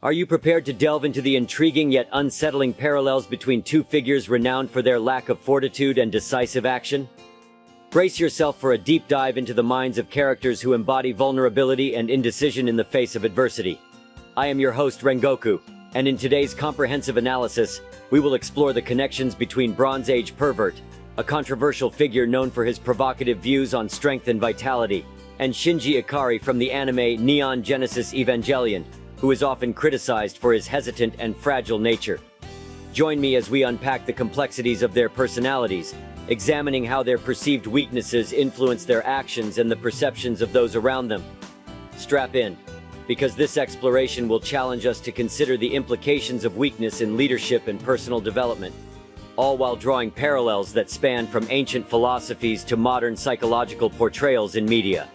Are you prepared to delve into the intriguing yet unsettling parallels between two figures renowned for their lack of fortitude and decisive action? Brace yourself for a deep dive into the minds of characters who embody vulnerability and indecision in the face of adversity. I am your host, Rengoku, and in today's comprehensive analysis, we will explore the connections between Bronze Age Pervert, a controversial figure known for his provocative views on strength and vitality, and Shinji Ikari from the anime Neon Genesis Evangelion, who is often criticized for his hesitant and fragile nature. Join me as we unpack the complexities of their personalities, examining how their perceived weaknesses influence their actions and the perceptions of those around them. Strap in, because this exploration will challenge us to consider the implications of weakness in leadership and personal development, all while drawing parallels that span from ancient philosophies to modern psychological portrayals in media.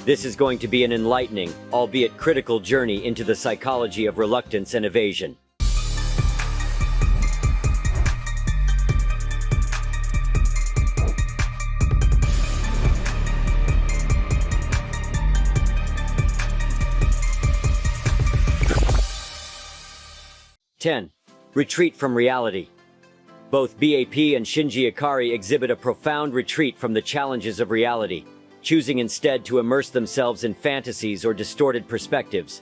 This is going to be an enlightening, albeit critical journey into the psychology of reluctance and evasion. (10) Retreat from reality. Both BAP and Shinji Ikari exhibit a profound retreat from the challenges of reality, choosing instead to immerse themselves in fantasies or distorted perspectives.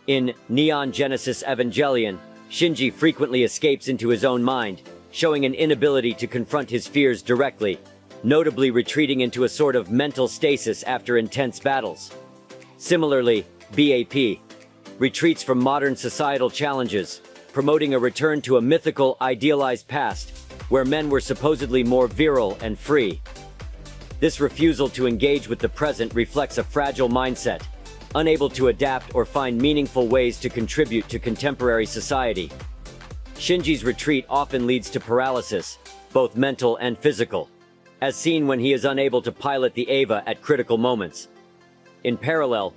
In Neon Genesis Evangelion, Shinji frequently escapes into his own mind, showing an inability to confront his fears directly, notably retreating into a sort of mental stasis after intense battles. Similarly, BAP retreats from modern societal challenges, promoting a return to a mythical, idealized past, where men were supposedly more virile and free. This refusal to engage with the present reflects a fragile mindset, unable to adapt or find meaningful ways to contribute to contemporary society. Shinji's retreat often leads to paralysis, both mental and physical, as seen when he is unable to pilot the Eva at critical moments. In parallel,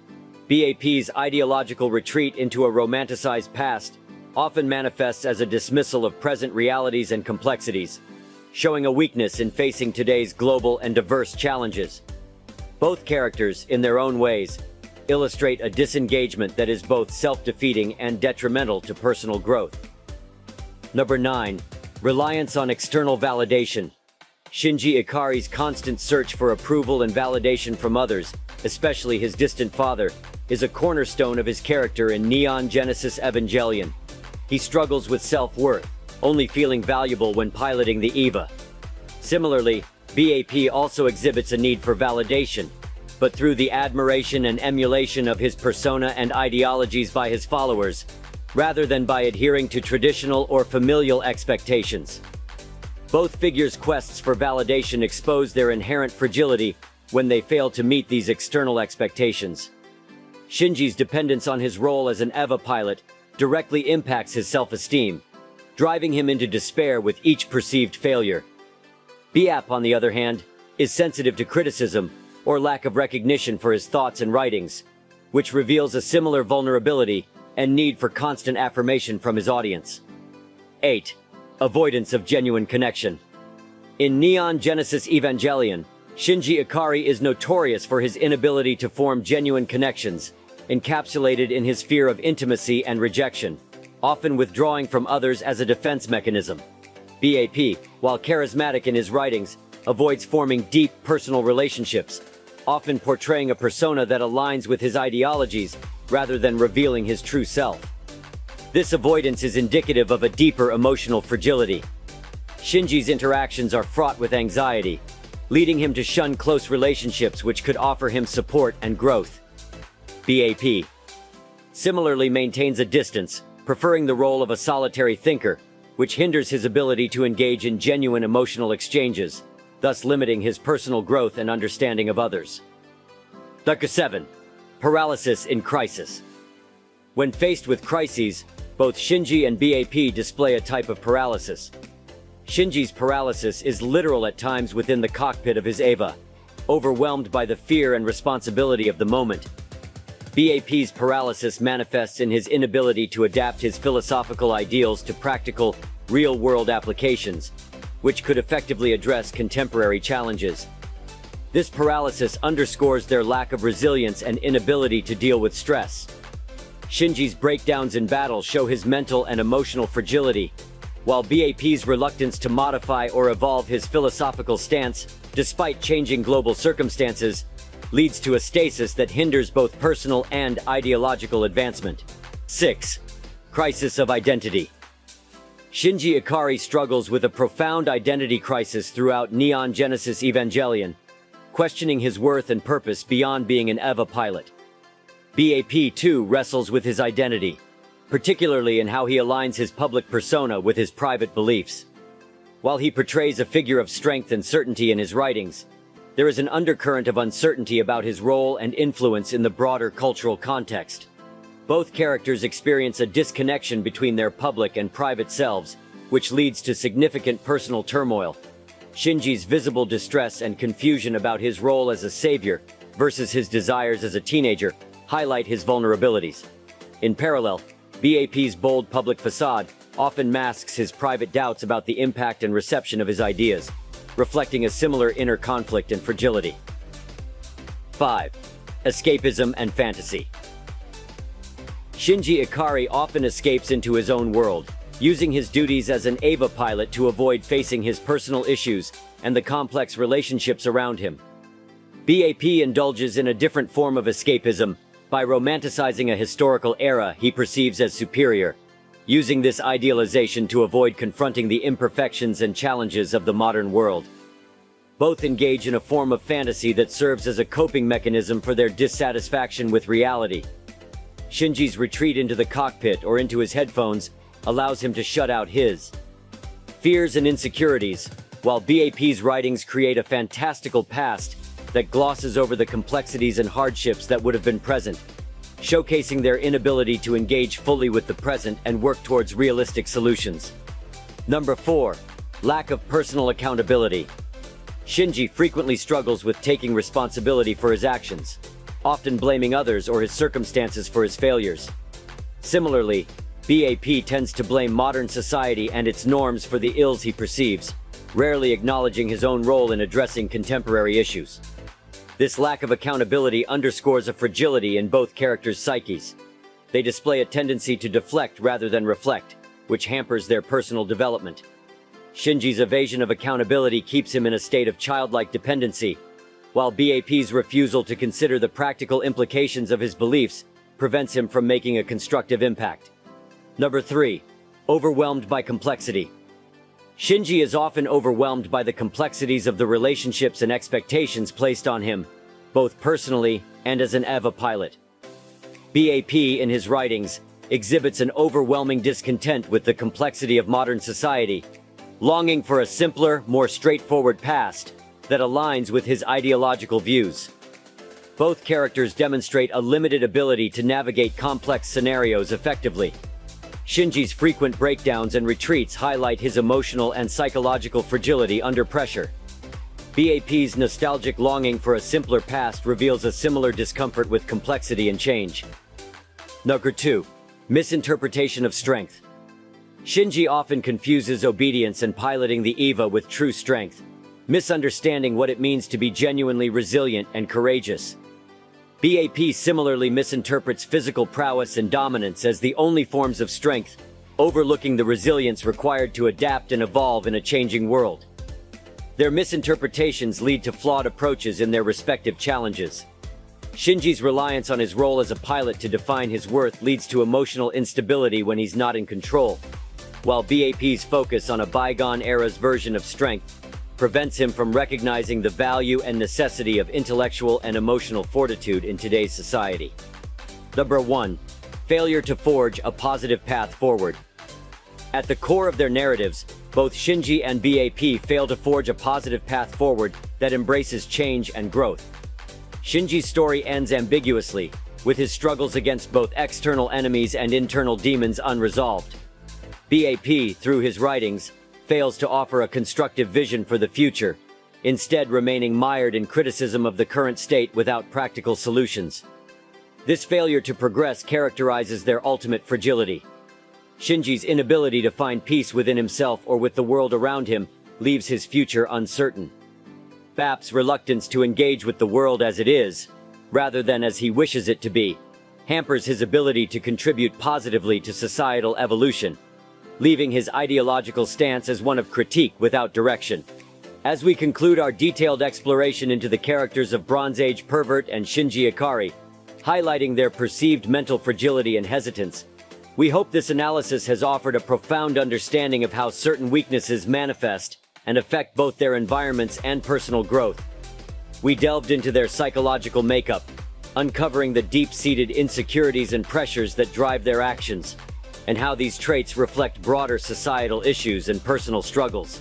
BAP's ideological retreat into a romanticized past often manifests as a dismissal of present realities and complexities, showing a weakness in facing today's global and diverse challenges. Both characters, in their own ways, illustrate a disengagement that is both self-defeating and detrimental to personal growth. Number 9. Reliance on external validation. Shinji Ikari's constant search for approval and validation from others, especially his distant father, is a cornerstone of his character in Neon Genesis Evangelion. He struggles with self-worth, only feeling valuable when piloting the Eva. Similarly, BAP also exhibits a need for validation, but through the admiration and emulation of his persona and ideologies by his followers, rather than by adhering to traditional or familial expectations. Both figures' quests for validation expose their inherent fragility when they fail to meet these external expectations. Shinji's dependence on his role as an Eva pilot directly impacts his self-esteem, driving him into despair with each perceived failure. BAP, on the other hand, is sensitive to criticism or lack of recognition for his thoughts and writings, which reveals a similar vulnerability and need for constant affirmation from his audience. 8. Avoidance of genuine connection. In Neon Genesis Evangelion, Shinji Ikari is notorious for his inability to form genuine connections, encapsulated in his fear of intimacy and rejection, often withdrawing from others as a defense mechanism. BAP, while charismatic in his writings, avoids forming deep personal relationships, often portraying a persona that aligns with his ideologies rather than revealing his true self. This avoidance is indicative of a deeper emotional fragility. Shinji's interactions are fraught with anxiety, leading him to shun close relationships which could offer him support and growth. BAP similarly maintains a distance, preferring the role of a solitary thinker, which hinders his ability to engage in genuine emotional exchanges, thus limiting his personal growth and understanding of others. Number 7. Paralysis in crisis. When faced with crises, both Shinji and BAP display a type of paralysis. Shinji's paralysis is literal at times within the cockpit of his Eva, overwhelmed by the fear and responsibility of the moment. BAP's paralysis manifests in his inability to adapt his philosophical ideals to practical, real-world applications, which could effectively address contemporary challenges. This paralysis underscores their lack of resilience and inability to deal with stress. Shinji's breakdowns in battle show his mental and emotional fragility, while BAP's reluctance to modify or evolve his philosophical stance, despite changing global circumstances, leads to a stasis that hinders both personal and ideological advancement. 6. Crisis of identity. Shinji Ikari struggles with a profound identity crisis throughout Neon Genesis Evangelion, questioning his worth and purpose beyond being an EVA pilot. BAP too wrestles with his identity, particularly in how he aligns his public persona with his private beliefs. While he portrays a figure of strength and certainty in his writings, there is an undercurrent of uncertainty about his role and influence in the broader cultural context. Both characters experience a disconnection between their public and private selves, which leads to significant personal turmoil. Shinji's visible distress and confusion about his role as a savior versus his desires as a teenager highlight his vulnerabilities. In parallel, BAP's bold public facade often masks his private doubts about the impact and reception of his ideas, reflecting a similar inner conflict and fragility. 5. Escapism and fantasy. Shinji Ikari often escapes into his own world, using his duties as an EVA pilot to avoid facing his personal issues and the complex relationships around him. BAP indulges in a different form of escapism by romanticizing a historical era he perceives as superior, using this idealization to avoid confronting the imperfections and challenges of the modern world. Both engage in a form of fantasy that serves as a coping mechanism for their dissatisfaction with reality. Shinji's retreat into the cockpit or into his headphones allows him to shut out his fears and insecurities, while BAP's writings create a fantastical past that glosses over the complexities and hardships that would have been present, showcasing their inability to engage fully with the present and work towards realistic solutions. Number 4. Lack of personal accountability. Shinji frequently struggles with taking responsibility for his actions, often blaming others or his circumstances for his failures. Similarly, BAP tends to blame modern society and its norms for the ills he perceives, rarely acknowledging his own role in addressing contemporary issues. This lack of accountability underscores a fragility in both characters' psyches. They display a tendency to deflect rather than reflect, which hampers their personal development. Shinji's evasion of accountability keeps him in a state of childlike dependency, while BAP's refusal to consider the practical implications of his beliefs prevents him from making a constructive impact. Number 3. Overwhelmed by complexity. Shinji is often overwhelmed by the complexities of the relationships and expectations placed on him, both personally and as an EVA pilot. BAP, in his writings, exhibits an overwhelming discontent with the complexity of modern society, longing for a simpler, more straightforward past that aligns with his ideological views. Both characters demonstrate a limited ability to navigate complex scenarios effectively. Shinji's frequent breakdowns and retreats highlight his emotional and psychological fragility under pressure. BAP's nostalgic longing for a simpler past reveals a similar discomfort with complexity and change. Number 2. Misinterpretation of strength. Shinji often confuses obedience and piloting the EVA with true strength, misunderstanding what it means to be genuinely resilient and courageous. BAP similarly misinterprets physical prowess and dominance as the only forms of strength, overlooking the resilience required to adapt and evolve in a changing world. Their misinterpretations lead to flawed approaches in their respective challenges. Shinji's reliance on his role as a pilot to define his worth leads to emotional instability when he's not in control, while BAP's focus on a bygone era's version of strength prevents him from recognizing the value and necessity of intellectual and emotional fortitude in today's society. Number 1. Failure to forge a positive path forward. At the core of their narratives, both Shinji and BAP fail to forge a positive path forward that embraces change and growth. Shinji's story ends ambiguously, with his struggles against both external enemies and internal demons unresolved. BAP, through his writings, fails to offer a constructive vision for the future, instead remaining mired in criticism of the current state without practical solutions. This failure to progress characterizes their ultimate fragility. Shinji's inability to find peace within himself or with the world around him leaves his future uncertain. BAP's reluctance to engage with the world as it is, rather than as he wishes it to be, hampers his ability to contribute positively to societal evolution, leaving his ideological stance as one of critique without direction. As we conclude our detailed exploration into the characters of Bronze Age Pervert and Shinji Ikari, highlighting their perceived mental fragility and hesitance, we hope this analysis has offered a profound understanding of how certain weaknesses manifest and affect both their environments and personal growth. We delved into their psychological makeup, uncovering the deep-seated insecurities and pressures that drive their actions, and how these traits reflect broader societal issues and personal struggles.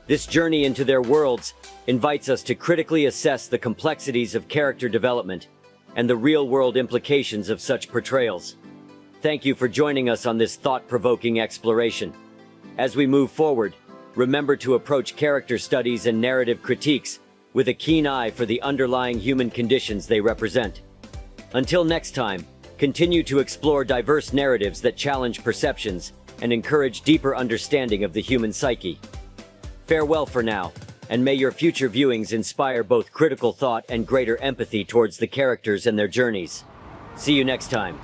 This journey into their worlds invites us to critically assess the complexities of character development and the real-world implications of such portrayals. Thank you for joining us on this thought-provoking exploration. As we move forward, remember to approach character studies and narrative critiques with a keen eye for the underlying human conditions they represent. Until next time, continue to explore diverse narratives that challenge perceptions and encourage deeper understanding of the human psyche. Farewell for now, and may your future viewings inspire both critical thought and greater empathy towards the characters and their journeys. See you next time.